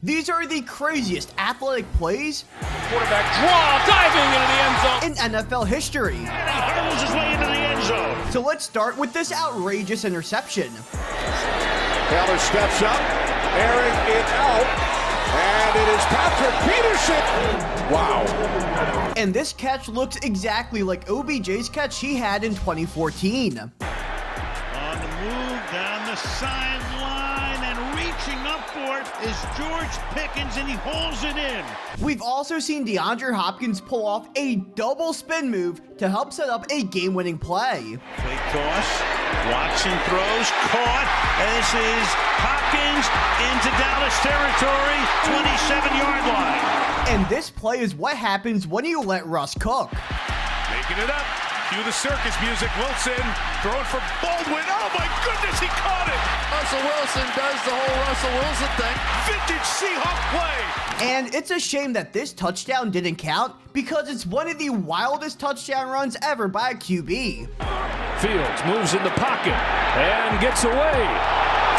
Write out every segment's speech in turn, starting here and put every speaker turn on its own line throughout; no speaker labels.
These are the craziest athletic plays
Quarterback draw, diving into the end zone
in NFL history.
And he hurdles his way into the end zone.
So let's start with this outrageous interception.
Taylor steps up, airing it out, and it is Patrick Peterson. Wow.
And this catch looks exactly like OBJ's catch he had in 2014.
On the move, down the sideline, and reaching up for it is George Pickens, and he hauls it in.
We've also seen DeAndre Hopkins pull off a double spin move to help set up a game-winning play.
Fake toss, Watson throws, caught. This is Hopkins into Dallas territory, 27-yard line.
And this play is what happens when you let Russ cook.
Making it up. Cue the circus music. Wilson throwing for Baldwin. Oh my goodness, he caught it.
Russell Wilson does the whole Russell Wilson thing.
Vintage Seahawk play.
And it's a shame that this touchdown didn't count because it's one of the wildest touchdown runs ever by a QB.
Fields moves in the pocket and gets away.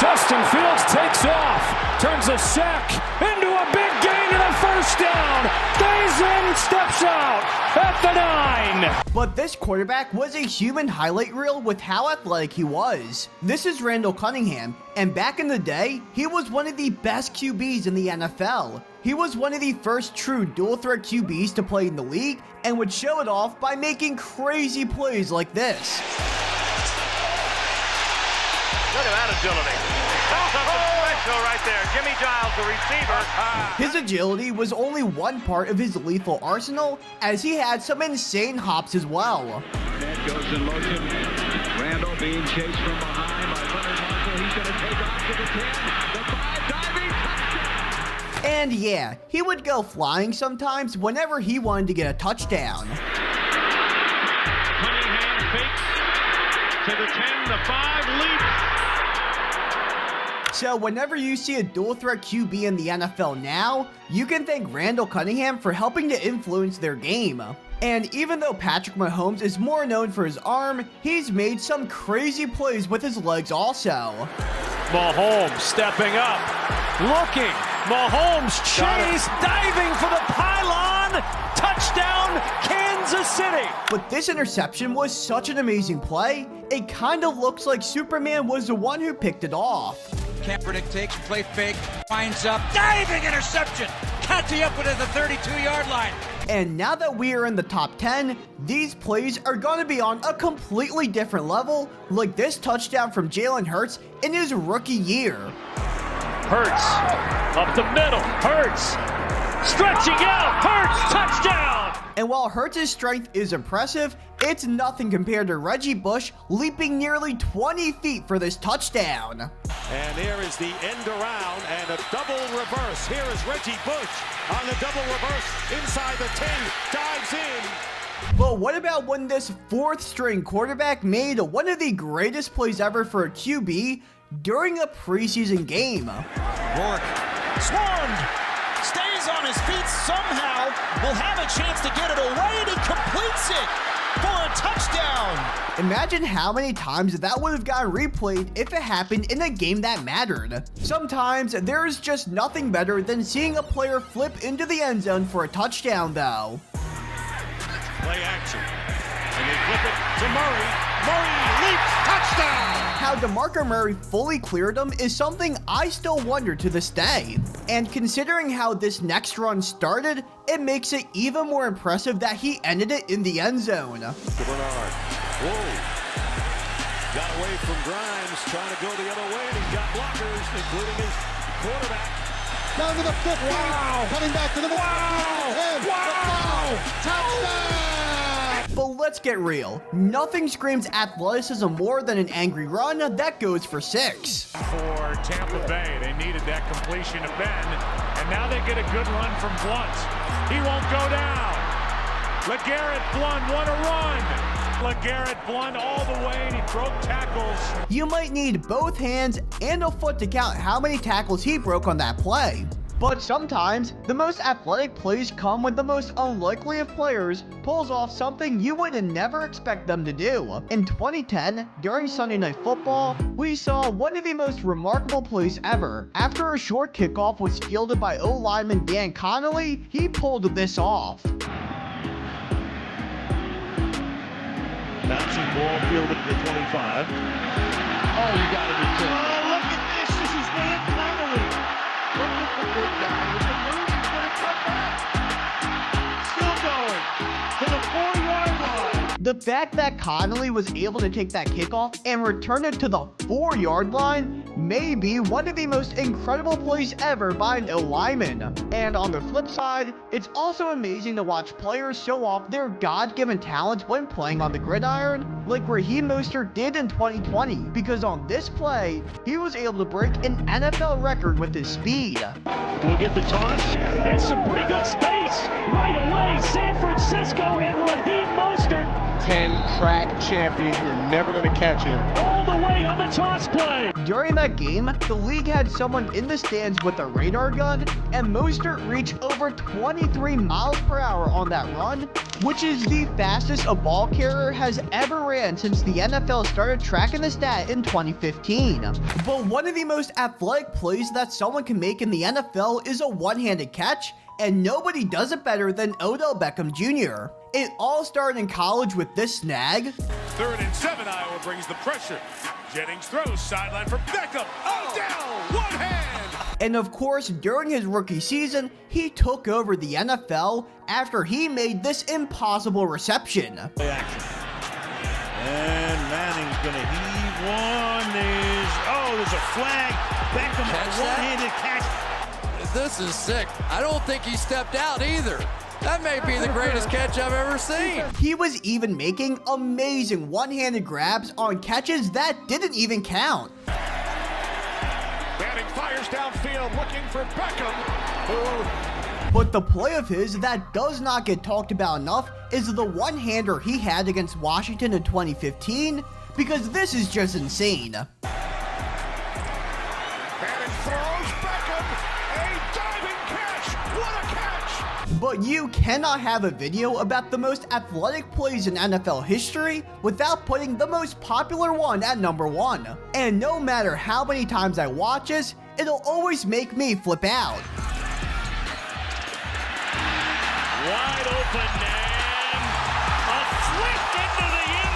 Justin Fields takes off, turns a sack into a big gain and a first down. Stays in, steps out at the 9.
But this quarterback was a human highlight reel with how athletic he was. This is Randall Cunningham, and back in the day, he was one of the best QBs in the NFL. He was one of the first true dual-threat QBs to play in the league and would show it off by making crazy plays like this.
Look at that agility. That's something special right there. Jimmy Giles, the receiver.
His agility was only one part of his lethal arsenal, as he had some insane hops as well.
That goes in motion. Randall being chased from behind by Leonard Marshall. He's going to take off to the 10. The 5, diving, touchdown.
And yeah, he would go flying sometimes whenever he wanted to get a touchdown.
Cunningham fakes to the 10, the 5, leaps.
So whenever you see a dual-threat QB in the NFL now, you can thank Randall Cunningham for helping to influence their game. And even though Patrick Mahomes is more known for his arm, he's made some crazy plays with his legs also.
Mahomes stepping up, looking. Mahomes chase, diving for the pylon. Touchdown, Kansas City.
But this interception was such an amazing play, it kind of looks like Superman was the one who picked it off.
Kaepernick takes a play fake, winds up, diving interception. Conti up with it at the 32-yard line.
And now that we are in the top 10, these plays are going to be on a completely different level, like this touchdown from Jalen Hurts in his rookie year.
Hurts, up the middle, Hurts, stretching out, Hurts, touchdown!
And while Hurts' strength is impressive, it's nothing compared to Reggie Bush leaping nearly 20 feet for this touchdown.
And there is the end around and a double reverse. Here is Reggie Bush on the double reverse inside the 10, dives in.
But what about when this fourth-string quarterback made one of the greatest plays ever for a QB during a preseason game?
Rourke swarmed, stays on his feet somehow, will have a chance to get it away, and he completes it for a touchdown.
Imagine how many times that would have gotten replayed if it happened in a game that mattered. Sometimes there is just nothing better than seeing a player flip into the end zone for a touchdown though.
Play action. And they flip it to Murray. Murray leaps, touchdown!
How DeMarco Murray fully cleared him is something I still wonder to this day. And considering how this next run started, it makes it even more impressive that he ended it in the end zone.
To Bernard. Whoa. Got away from Grimes, trying to go the other way, and he's got blockers, including his quarterback.
Down to the 50. Wow. Cutting back to the
Wow.
Wow. Touchdown.
But let's get real. Nothing screams athleticism more than an angry run that goes for 6.
For Tampa Bay, they needed that completion to Ben, and now they get a good run from Blunt. He won't go down. LeGarrette Blunt, what a run! LeGarrette Blunt all the way, and he broke tackles.
You might need both hands and a foot to count how many tackles he broke on that play. But sometimes, the most athletic plays come when the most unlikely of players pulls off something you would never expect them to do. In 2010, during Sunday Night Football, we saw one of the most remarkable plays ever. After a short kickoff was fielded by O-lineman Dan Connolly, he pulled this off.
Bouncing ball fielded at the 25.
Oh, you gotta be kidding.
Oh, look at this. This is Dan Connolly.
Look at the big guy with the move. He's gonna cut back.
Still going to the 4-yard line.
The fact that Connolly was able to take that kickoff and return it to the 4-yard line may be one of the most incredible plays ever by an O-lineman. And on the flip side, it's also amazing to watch players show off their God-given talents when playing on the gridiron, like Raheem Mostert did in 2020, because on this play, he was able to break an NFL record with his speed.
We'll get the toss. There's some pretty good space. Right away, San Francisco and Raheem Mostert.
10-track champion. You're never gonna catch him.
All the way on the toss play.
During that game, the league had someone in the stands with a radar gun, and Mostert reached over 23 miles per hour on that run, which is the fastest a ball carrier has ever ran since the NFL started tracking the stat in 2015. But one of the most athletic plays that someone can make in the NFL is a one-handed catch, and nobody does it better than Odell Beckham Jr. It all started in college with this snag.
3rd and 7, Iowa brings the pressure. Jennings throws, sideline for Beckham. Odell, one hand.
And of course, during his rookie season, he took over the NFL after he made this impossible reception.
Action. And Manning's gonna heave one. There's a flag. Beckham, a one-handed catch.
This is sick. I don't think he stepped out either. That may be the greatest catch I've ever seen.
He was even making amazing one-handed grabs on catches that didn't even count.
Manning fires downfield looking for Beckham.
But the play of his that does not get talked about enough is the one-hander he had against Washington in 2015, because this is just insane.
Manning throws Beckham. A diving catch. What a catch.
But you cannot have a video about the most athletic plays in NFL history without putting the most popular one at number 1. And no matter how many times I watch this, it'll always make me flip out.
Wide open man. A flick into the end